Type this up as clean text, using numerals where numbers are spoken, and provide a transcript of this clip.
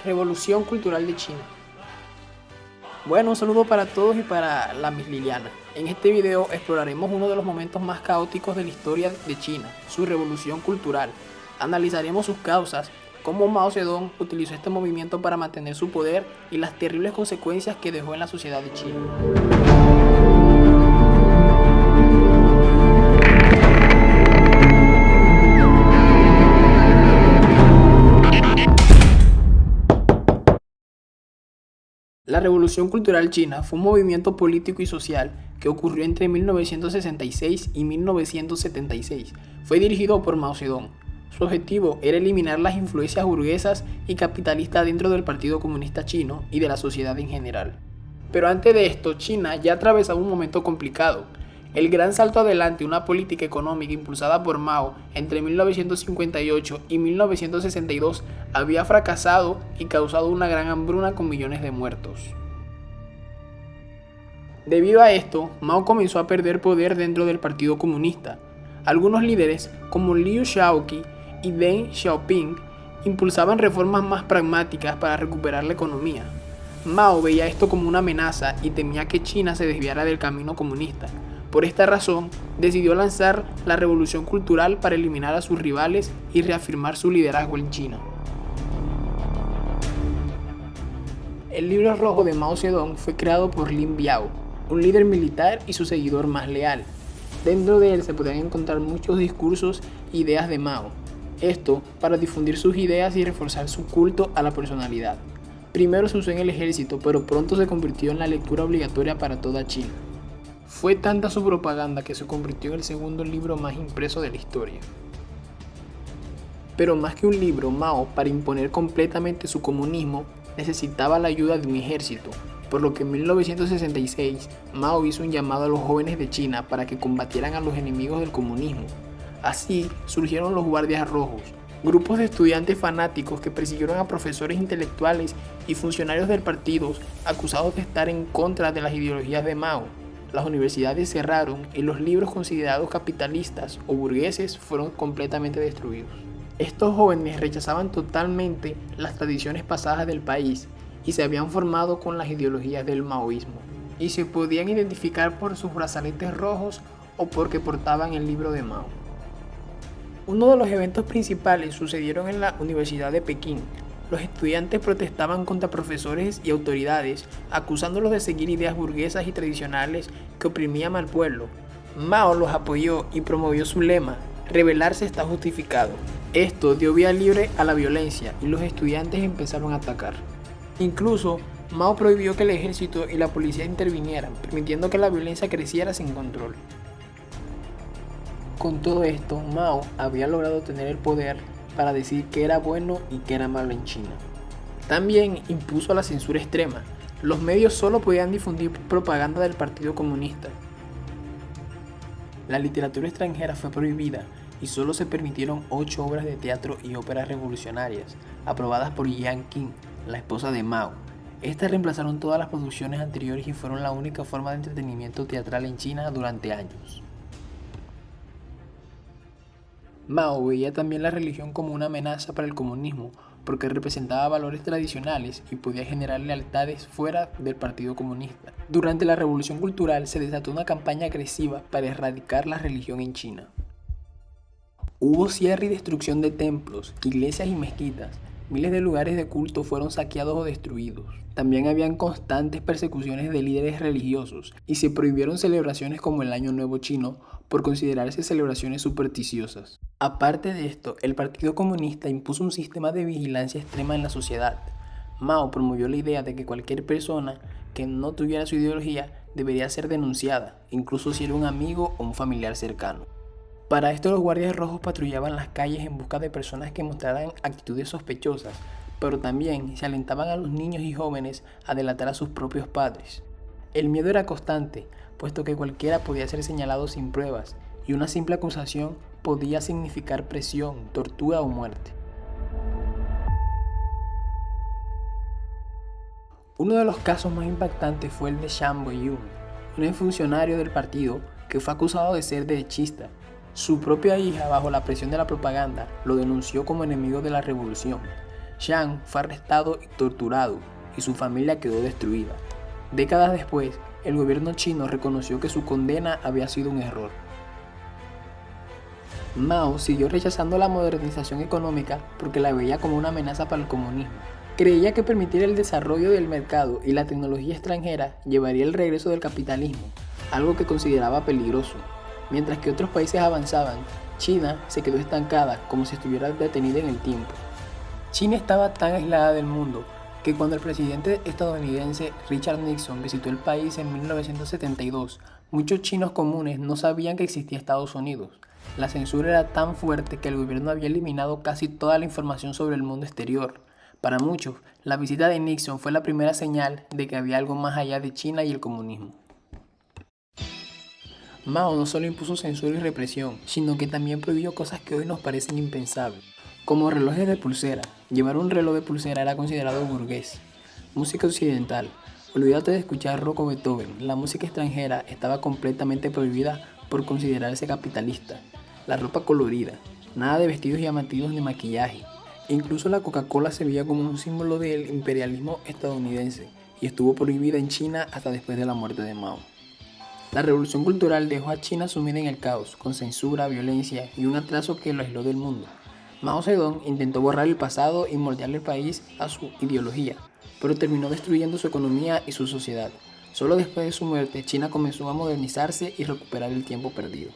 Revolución Cultural de China. Bueno, un saludo para todos y para la Miss Liliana. En este video exploraremos uno de los momentos más caóticos de la historia de China, su revolución cultural. Analizaremos sus causas, cómo Mao Zedong utilizó este movimiento para mantener su poder y las terribles consecuencias que dejó en la sociedad de China. La Revolución Cultural China fue un movimiento político y social que ocurrió entre 1966 y 1976. Fue dirigido por Mao Zedong. Su objetivo era eliminar las influencias burguesas y capitalistas dentro del Partido Comunista Chino y de la sociedad en general. Pero antes de esto, China ya atravesaba un momento complicado. El gran salto adelante, una política económica impulsada por Mao entre 1958 y 1962 había fracasado y causado una gran hambruna con millones de muertos. Debido a esto, Mao comenzó a perder poder dentro del Partido Comunista. Algunos líderes, como Liu Shaoqi y Deng Xiaoping, impulsaban reformas más pragmáticas para recuperar la economía. Mao veía esto como una amenaza y temía que China se desviara del camino comunista. Por esta razón, decidió lanzar la Revolución Cultural para eliminar a sus rivales y reafirmar su liderazgo en China. El Libro Rojo de Mao Zedong fue creado por Lin Biao, un líder militar y su seguidor más leal. Dentro de él se podían encontrar muchos discursos e ideas de Mao. Esto para difundir sus ideas y reforzar su culto a la personalidad. Primero se usó en el ejército, pero pronto se convirtió en la lectura obligatoria para toda China. Fue tanta su propaganda que se convirtió en el segundo libro más impreso de la historia. Pero más que un libro, Mao, para imponer completamente su comunismo, necesitaba la ayuda de un ejército, por lo que en 1966 Mao hizo un llamado a los jóvenes de China para que combatieran a los enemigos del comunismo. Así surgieron los Guardias Rojos, grupos de estudiantes fanáticos que persiguieron a profesores intelectuales y funcionarios del partido acusados de estar en contra de las ideologías de Mao. Las universidades cerraron y los libros considerados capitalistas o burgueses fueron completamente destruidos. Estos jóvenes rechazaban totalmente las tradiciones pasadas del país y se habían formado con las ideologías del maoísmo, y se podían identificar por sus brazaletes rojos o porque portaban el libro de Mao. Uno de los eventos principales sucedieron en la Universidad de Pekín. Los estudiantes protestaban contra profesores y autoridades, acusándolos de seguir ideas burguesas y tradicionales que oprimían al pueblo. Mao los apoyó y promovió su lema: rebelarse está justificado. Esto dio vía libre a la violencia y los estudiantes empezaron a atacar. Incluso, Mao prohibió que el ejército y la policía intervinieran, permitiendo que la violencia creciera sin control. Con todo esto, Mao había logrado tener el poder para decir qué era bueno y qué era malo en China. También impuso la censura extrema. Los medios solo podían difundir propaganda del Partido Comunista. La literatura extranjera fue prohibida y solo se permitieron 8 obras de teatro y óperas revolucionarias, aprobadas por Jiang Qin, la esposa de Mao. Estas reemplazaron todas las producciones anteriores y fueron la única forma de entretenimiento teatral en China durante años. Mao veía también la religión como una amenaza para el comunismo, porque representaba valores tradicionales y podía generar lealtades fuera del Partido Comunista. Durante la Revolución Cultural se desató una campaña agresiva para erradicar la religión en China. Hubo cierre y destrucción de templos, iglesias y mezquitas. Miles de lugares de culto fueron saqueados o destruidos. También habían constantes persecuciones de líderes religiosos y se prohibieron celebraciones como el Año Nuevo Chino por considerarse celebraciones supersticiosas. Aparte de esto, el Partido Comunista impuso un sistema de vigilancia extrema en la sociedad. Mao promovió la idea de que cualquier persona que no tuviera su ideología debería ser denunciada, incluso si era un amigo o un familiar cercano. Para esto los guardias rojos patrullaban las calles en busca de personas que mostraran actitudes sospechosas, pero también se alentaban a los niños y jóvenes a delatar a sus propios padres. El miedo era constante, puesto que cualquiera podía ser señalado sin pruebas, y una simple acusación podía significar presión, tortura o muerte. Uno de los casos más impactantes fue el de Zhang Boyun, un funcionario del partido que fue acusado de ser derechista. Su propia hija, bajo la presión de la propaganda, lo denunció como enemigo de la revolución. Chiang fue arrestado y torturado, y su familia quedó destruida. Décadas después, el gobierno chino reconoció que su condena había sido un error. Mao siguió rechazando la modernización económica porque la veía como una amenaza para el comunismo. Creía que permitir el desarrollo del mercado y la tecnología extranjera llevaría el regreso del capitalismo, algo que consideraba peligroso. Mientras que otros países avanzaban, China se quedó estancada como si estuviera detenida en el tiempo. China estaba tan aislada del mundo que cuando el presidente estadounidense Richard Nixon visitó el país en 1972, muchos chinos comunes no sabían que existía Estados Unidos. La censura era tan fuerte que el gobierno había eliminado casi toda la información sobre el mundo exterior. Para muchos, la visita de Nixon fue la primera señal de que había algo más allá de China y el comunismo. Mao no solo impuso censura y represión, sino que también prohibió cosas que hoy nos parecen impensables, como relojes de pulsera. Llevar un reloj de pulsera era considerado burgués. Música occidental. Olvídate de escuchar rock o Beethoven. La música extranjera estaba completamente prohibida por considerarse capitalista. La ropa colorida. Nada de vestidos llamativos ni maquillaje. Incluso la Coca-Cola se veía como un símbolo del imperialismo estadounidense y estuvo prohibida en China hasta después de la muerte de Mao. La revolución cultural dejó a China sumida en el caos, con censura, violencia y un atraso que lo aisló del mundo. Mao Zedong intentó borrar el pasado y moldear el país a su ideología, pero terminó destruyendo su economía y su sociedad. Solo después de su muerte, China comenzó a modernizarse y recuperar el tiempo perdido.